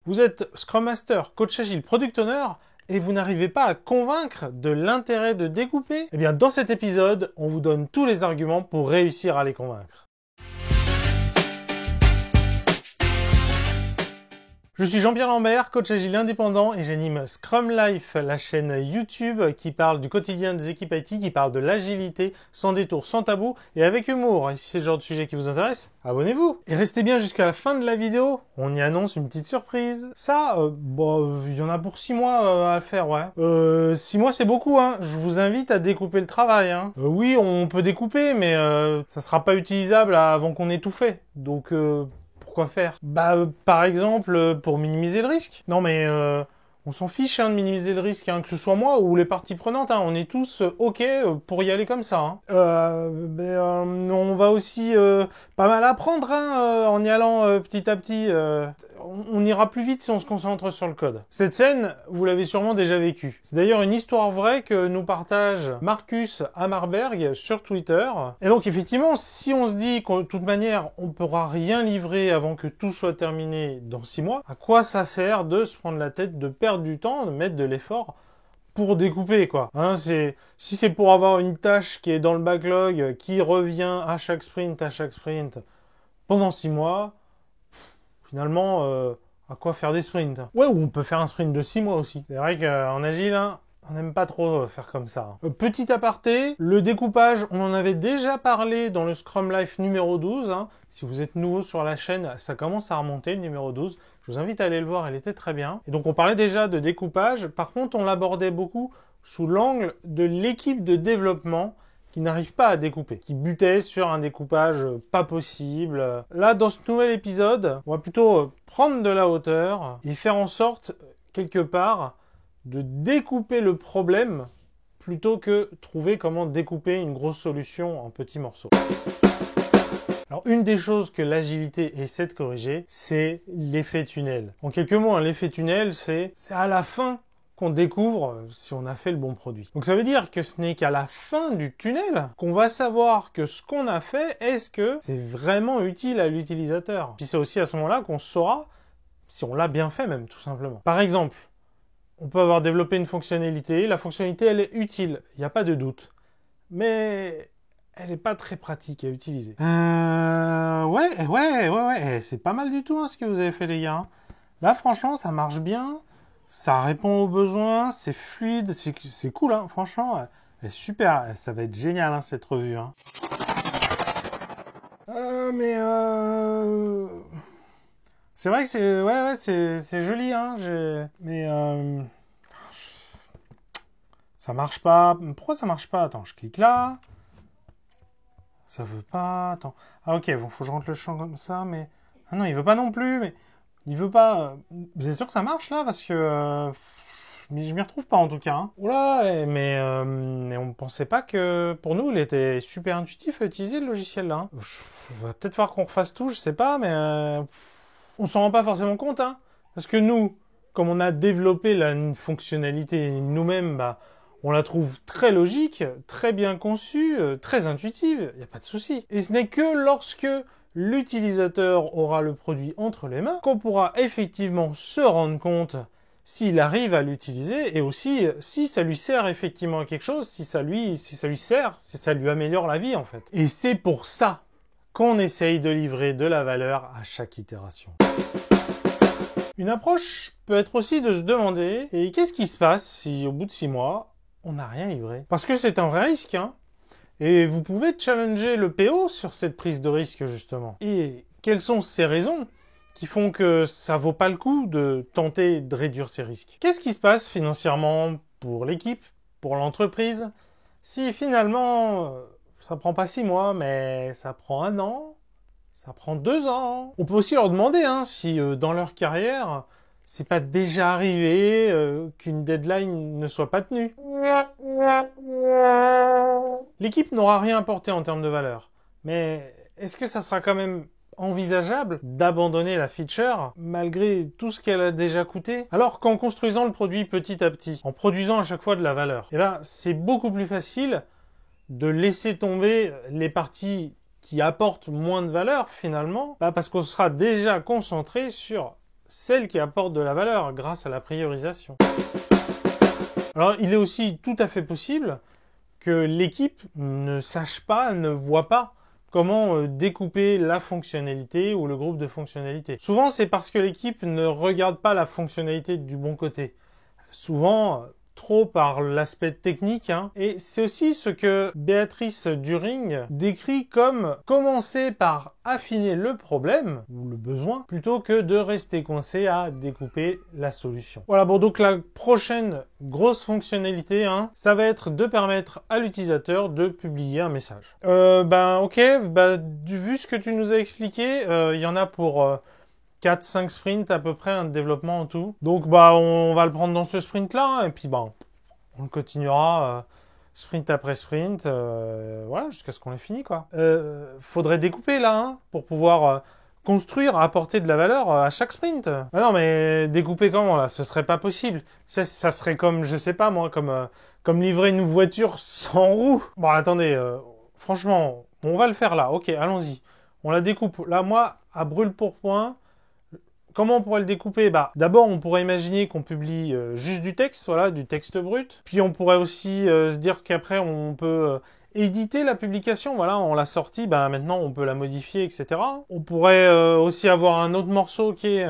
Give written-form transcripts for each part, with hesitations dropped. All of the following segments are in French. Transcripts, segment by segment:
Vous êtes Scrum Master, Coach Agile, Product Owner et vous n'arrivez pas à convaincre de l'intérêt de découper? Eh bien, dans cet épisode, on vous donne tous les arguments pour réussir à les convaincre. Je suis Jean-Pierre Lambert, coach agile indépendant et j'anime Scrum Life, la chaîne YouTube qui parle du quotidien des équipes IT, qui parle de l'agilité, sans détour, sans tabou et avec humour. Et si c'est le genre de sujet qui vous intéresse, abonnez-vous. Et restez bien jusqu'à la fin de la vidéo, on y annonce une petite surprise. Ça, il y en a pour 6 mois à faire, ouais. 6 mois c'est beaucoup, hein. Je vous invite à découper le travail, hein. Oui, on peut découper, mais ça sera pas utilisable avant qu'on ait tout fait. Donc... Quoi faire? Par exemple, pour minimiser le risque. Non mais, on s'en fiche de minimiser le risque, hein, que ce soit moi ou les parties prenantes. Hein, on est tous OK pour y aller comme ça. Hein. On va aussi pas mal apprendre en y allant petit à petit. On ira plus vite si on se concentre sur le code. Cette scène, vous l'avez sûrement déjà vécue. C'est d'ailleurs une histoire vraie que nous partage Marcus Hammarberg sur Twitter. Et donc effectivement, si on se dit qu'de toute manière, on ne pourra rien livrer avant que tout soit terminé dans 6 mois, à quoi ça sert de se prendre la tête, de perdre du temps, de mettre de l'effort pour découper, quoi. Hein, si c'est pour avoir une tâche qui est dans le backlog, qui revient à chaque sprint, pendant 6 mois, finalement, à quoi faire des sprints? Ouais, ou on peut faire un sprint de 6 mois aussi. C'est vrai qu'en agile, hein, on n'aime pas trop faire comme ça. Petit aparté, le découpage, on en avait déjà parlé dans le Scrum Life numéro 12. Hein. Si vous êtes nouveau sur la chaîne, ça commence à remonter, le numéro 12. Je vous invite à aller le voir, elle était très bien. Et donc on parlait déjà de découpage. Par contre, on l'abordait beaucoup sous l'angle de l'équipe de développement qui n'arrive pas à découper, qui butait sur un découpage pas possible. Là, dans ce nouvel épisode, on va plutôt prendre de la hauteur et faire en sorte, quelque part, de découper le problème plutôt que trouver comment découper une grosse solution en petits morceaux. Alors, une des choses que l'agilité essaie de corriger, c'est l'effet tunnel. En quelques mots, l'effet tunnel, c'est à la fin qu'on découvre si on a fait le bon produit. Donc ça veut dire que ce n'est qu'à la fin du tunnel qu'on va savoir que ce qu'on a fait, est-ce que c'est vraiment utile à l'utilisateur. Puis c'est aussi à ce moment-là qu'on saura si on l'a bien fait même, tout simplement. Par exemple, on peut avoir développé une fonctionnalité, la fonctionnalité elle est utile, il n'y a pas de doute. Mais elle n'est pas très pratique à utiliser. Ouais, c'est pas mal du tout hein, ce que vous avez fait les gars. Là franchement ça marche bien. Ça répond aux besoins, c'est fluide, c'est cool, hein, franchement, c'est super, ça va être génial, hein, cette revue. Hein. C'est vrai que c'est joli, hein, mais ça marche pas. Pourquoi ça marche pas? Attends, je clique là. Ça veut pas. Attends. Ah ok, bon, faut que je rentre le champ comme ça, mais ah non, il veut pas non plus, mais. Il veut pas... Vous êtes sûr que ça marche, là? Parce que... je m'y retrouve pas, en tout cas. Hein. Oula, mais on pensait pas que... Pour nous, il était super intuitif à utiliser, le logiciel, là. Il va peut-être falloir qu'on refasse tout, je sais pas, mais... on s'en rend pas forcément compte, hein. Parce que nous, comme on a développé une fonctionnalité nous-mêmes, on la trouve très logique, très bien conçue, très intuitive. Il n'y a pas de souci. Et ce n'est que lorsque... l'utilisateur aura le produit entre les mains, qu'on pourra effectivement se rendre compte s'il arrive à l'utiliser et aussi si ça lui sert effectivement à quelque chose, si ça lui sert, si ça lui améliore la vie en fait. Et c'est pour ça qu'on essaye de livrer de la valeur à chaque itération. Une approche peut être aussi de se demander et qu'est-ce qui se passe si au bout de 6 mois, on n'a rien livré? Parce que c'est un vrai risque, hein. Et vous pouvez challenger le PO sur cette prise de risque, justement. Et quelles sont ces raisons qui font que ça vaut pas le coup de tenter de réduire ces risques? Qu'est-ce qui se passe financièrement pour l'équipe, pour l'entreprise, si finalement, ça prend pas 6 mois, mais ça prend 1 an, ça prend 2 ans? On peut aussi leur demander si dans leur carrière, c'est pas déjà arrivé qu'une deadline ne soit pas tenue. L'équipe n'aura rien apporté en termes de valeur, mais est-ce que ça sera quand même envisageable d'abandonner la feature malgré tout ce qu'elle a déjà coûté? Alors qu'en construisant le produit petit à petit, en produisant à chaque fois de la valeur, c'est beaucoup plus facile de laisser tomber les parties qui apportent moins de valeur finalement, parce qu'on sera déjà concentré sur celles qui apportent de la valeur grâce à la priorisation. Alors, il est aussi tout à fait possible que l'équipe ne sache pas, ne voit pas comment découper la fonctionnalité ou le groupe de fonctionnalités. Souvent, c'est parce que l'équipe ne regarde pas la fonctionnalité du bon côté. Souvent, trop par l'aspect technique, hein. Et c'est aussi ce que Béatrice During décrit comme commencer par affiner le problème ou le besoin plutôt que de rester coincé à découper la solution. Voilà, bon, donc la prochaine grosse fonctionnalité, hein, ça va être de permettre à l'utilisateur de publier un message. Ok, vu ce que tu nous as expliqué, il y en a pour 4-5 sprints à peu près, un développement en tout. Donc on va le prendre dans ce sprint-là, hein, et puis on le continuera sprint après sprint, voilà, jusqu'à ce qu'on l'ait fini, quoi. Faudrait découper là, hein, pour pouvoir construire, apporter de la valeur à chaque sprint. Ah non, mais découper comment là? Ce serait pas possible. Ça serait comme, je sais pas moi, comme livrer une voiture sans roue. Bon, attendez, franchement, on va le faire là. Ok, allons-y. On la découpe. Là, moi, à brûle-pourpoint, comment on pourrait le découper? D'abord, on pourrait imaginer qu'on publie juste du texte, voilà, du texte brut. Puis on pourrait aussi se dire qu'après, on peut éditer la publication. Voilà, on l'a sortie, maintenant on peut la modifier, etc. On pourrait aussi avoir un autre morceau qui est...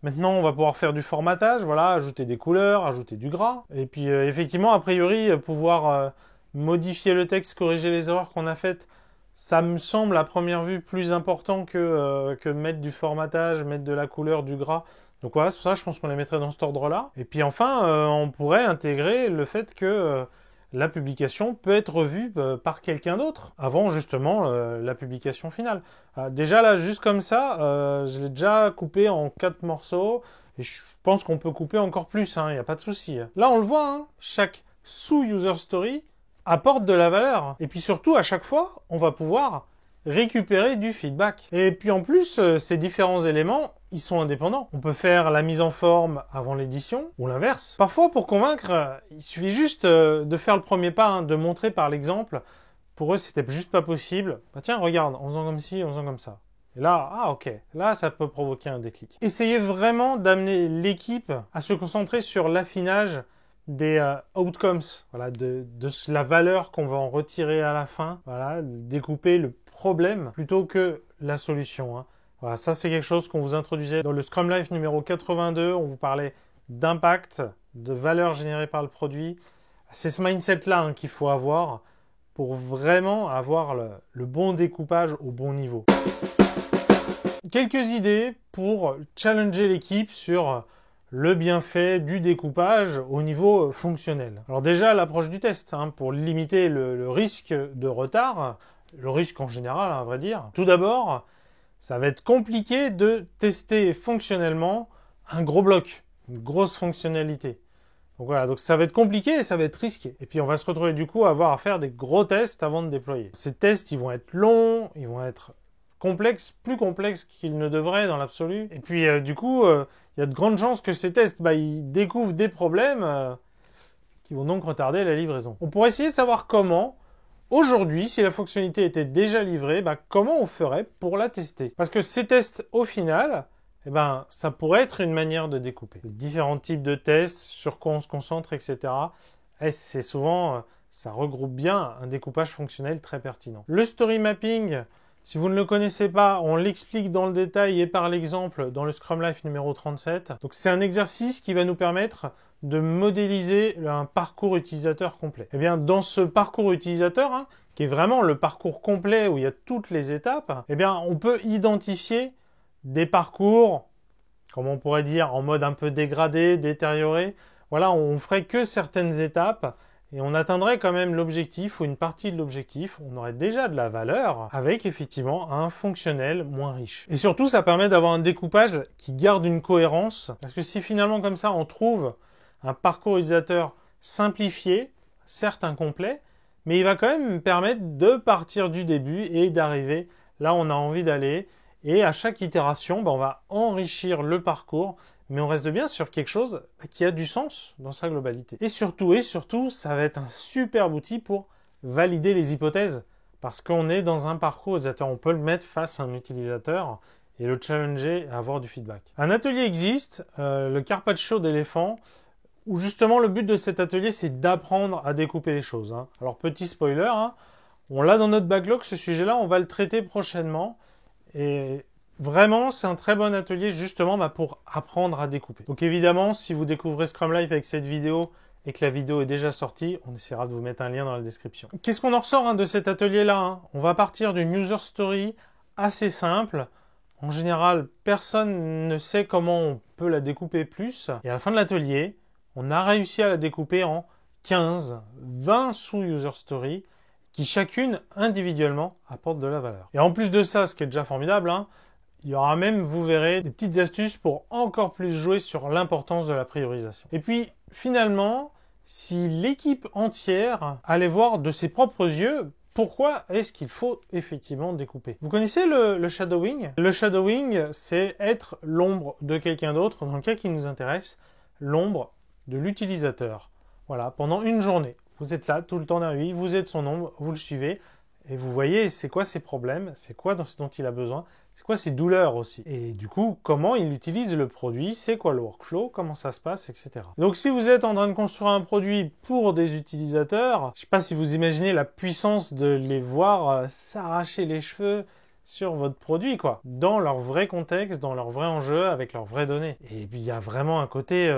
maintenant, on va pouvoir faire du formatage, voilà, ajouter des couleurs, ajouter du gras. Et puis, effectivement, a priori, pouvoir modifier le texte, corriger les erreurs qu'on a faites, ça me semble à première vue plus important que mettre du formatage, mettre de la couleur, du gras. Donc voilà, c'est pour ça que je pense qu'on les mettrait dans cet ordre-là. Et puis enfin, on pourrait intégrer le fait que la publication peut être revue par quelqu'un d'autre avant justement la publication finale. Déjà là, juste comme ça, je l'ai déjà coupé en 4 morceaux et je pense qu'on peut couper encore plus, hein, y a pas de souci. Là, on le voit, hein, chaque sous-user story apporte de la valeur. Et puis surtout, à chaque fois, on va pouvoir récupérer du feedback. Et puis en plus, ces différents éléments, ils sont indépendants. On peut faire la mise en forme avant l'édition, ou l'inverse. Parfois, pour convaincre, il suffit juste de faire le premier pas, hein, de montrer par l'exemple. Pour eux, c'était juste pas possible. Tiens, regarde, en faisant comme ci, en faisant comme ça. Et là, ok, là, ça peut provoquer un déclic. Essayez vraiment d'amener l'équipe à se concentrer sur l'affinage des outcomes, voilà, de la valeur qu'on va en retirer à la fin, voilà, de découper le problème plutôt que la solution, hein. Voilà, ça c'est quelque chose qu'on vous introduisait dans le Scrum Life numéro 82, on vous parlait d'impact, de valeur générée par le produit. C'est ce mindset-là, hein, qu'il faut avoir pour vraiment avoir le bon découpage au bon niveau. Quelques idées pour challenger l'équipe sur le bienfait du découpage au niveau fonctionnel. Alors déjà, l'approche du test, hein, pour limiter le risque de retard, le risque en général, à vrai dire. Tout d'abord, ça va être compliqué de tester fonctionnellement un gros bloc, une grosse fonctionnalité. Donc voilà, donc ça va être compliqué et ça va être risqué. Et puis on va se retrouver du coup à avoir à faire des gros tests avant de déployer. Ces tests, ils vont être longs, ils vont être complexes, plus complexes qu'ils ne devraient dans l'absolu. Et puis du coup, il y a de grandes chances que ces tests, ils découvrent des problèmes qui vont donc retarder la livraison. On pourrait essayer de savoir comment, aujourd'hui, si la fonctionnalité était déjà livrée, comment on ferait pour la tester. Parce que ces tests, au final, ça pourrait être une manière de découper. Les différents types de tests, sur quoi on se concentre, etc. Et c'est souvent, ça regroupe bien un découpage fonctionnel très pertinent. Le story mapping, si vous ne le connaissez pas, on l'explique dans le détail et par l'exemple dans le Scrum Life numéro 37. Donc c'est un exercice qui va nous permettre de modéliser un parcours utilisateur complet. Et bien dans ce parcours utilisateur, hein, qui est vraiment le parcours complet où il y a toutes les étapes, on peut identifier des parcours, comme on pourrait dire, en mode un peu dégradé, détérioré. Voilà, on ferait que certaines étapes et on atteindrait quand même l'objectif ou une partie de l'objectif. On aurait déjà de la valeur avec effectivement un fonctionnel moins riche. Et surtout, ça permet d'avoir un découpage qui garde une cohérence. Parce que si finalement comme ça, on trouve un parcours utilisateur simplifié, certes incomplet, mais il va quand même permettre de partir du début et d'arriver là où on a envie d'aller. Et à chaque itération, on va enrichir le parcours, mais on reste bien sur quelque chose qui a du sens dans sa globalité. Et surtout, ça va être un superbe outil pour valider les hypothèses, parce qu'on est dans un parcours utilisateur. On peut le mettre face à un utilisateur et le challenger à avoir du feedback. Un atelier existe, le carpaccio d'éléphant, où justement le but de cet atelier c'est d'apprendre à découper les choses. Hein. Alors petit spoiler, hein, on l'a dans notre backlog ce sujet-là, on va le traiter prochainement et vraiment c'est un très bon atelier justement pour apprendre à découper. Donc évidemment si vous découvrez Scrum Life avec cette vidéo et que la vidéo est déjà sortie, on essaiera de vous mettre un lien dans la description. Qu'est-ce qu'on en ressort de cet atelier-là? On va partir d'une user story assez simple. En général, personne ne sait comment on peut la découper plus. Et à la fin de l'atelier, on a réussi à la découper en 15, 20 sous-user story qui chacune individuellement apporte de la valeur. Et en plus de ça, ce qui est déjà formidable, il y aura même, vous verrez, des petites astuces pour encore plus jouer sur l'importance de la priorisation. Et puis, finalement, si l'équipe entière allait voir de ses propres yeux, pourquoi est-ce qu'il faut effectivement découper? Vous connaissez le shadowing? Le shadowing, c'est être l'ombre de quelqu'un d'autre, dans le cas qui nous intéresse, l'ombre de l'utilisateur. Voilà, pendant une journée. Vous êtes là tout le temps derrière lui, vous êtes son ombre, vous le suivez, et vous voyez c'est quoi ses problèmes, c'est quoi ce dont il a besoin, c'est quoi ses douleurs aussi. Et du coup, comment il utilise le produit, c'est quoi le workflow, comment ça se passe, etc. Donc si vous êtes en train de construire un produit pour des utilisateurs, je ne sais pas si vous imaginez la puissance de les voir s'arracher les cheveux sur votre produit, quoi, dans leur vrai contexte, dans leur vrai enjeu, avec leurs vraies données. Et puis il y a vraiment un côté,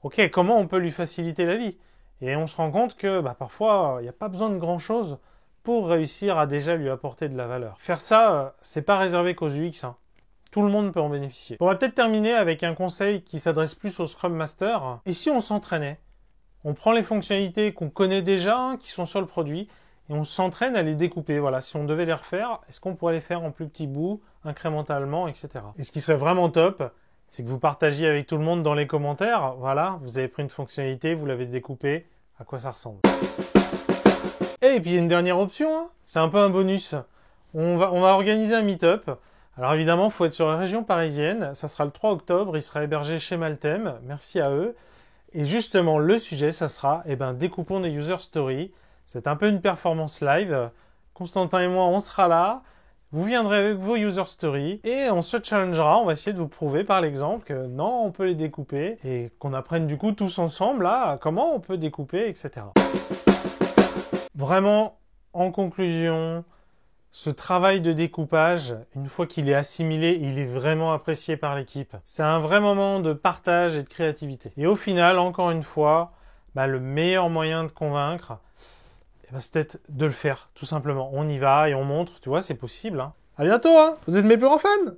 ok, comment on peut lui faciliter la vie? Et on se rend compte que parfois, il n'y a pas besoin de grand-chose pour réussir à déjà lui apporter de la valeur. Faire ça, c'est pas réservé qu'aux UX. Hein. Tout le monde peut en bénéficier. On va peut-être terminer avec un conseil qui s'adresse plus au Scrum Master. Et si on s'entraînait? On prend les fonctionnalités qu'on connaît déjà, qui sont sur le produit, et on s'entraîne à les découper. Voilà, si on devait les refaire, est-ce qu'on pourrait les faire en plus petits bouts, incrémentalement, etc. Et ce qui serait vraiment top, c'est que vous partagiez avec tout le monde dans les commentaires. Voilà, vous avez pris une fonctionnalité, vous l'avez découpée, à quoi ça ressemble. Et puis il y a une dernière option, c'est un peu un bonus. On va organiser un meet-up. Alors évidemment, il faut être sur la région parisienne. Ça sera le 3 octobre, il sera hébergé chez Maltem. Merci à eux. Et justement, le sujet, ça sera, découpons des user stories. C'est un peu une performance live. Constantin et moi, on sera là. Vous viendrez avec vos user stories et on se challengera, on va essayer de vous prouver par l'exemple que non, on peut les découper et qu'on apprenne du coup tous ensemble à comment on peut découper, etc. Vraiment, en conclusion, ce travail de découpage, une fois qu'il est assimilé, il est vraiment apprécié par l'équipe. C'est un vrai moment de partage et de créativité. Et au final, encore une fois, le meilleur moyen de convaincre, c'est peut-être de le faire, tout simplement. On y va et on montre, tu vois, c'est possible. À bientôt, vous êtes mes plus grands fans!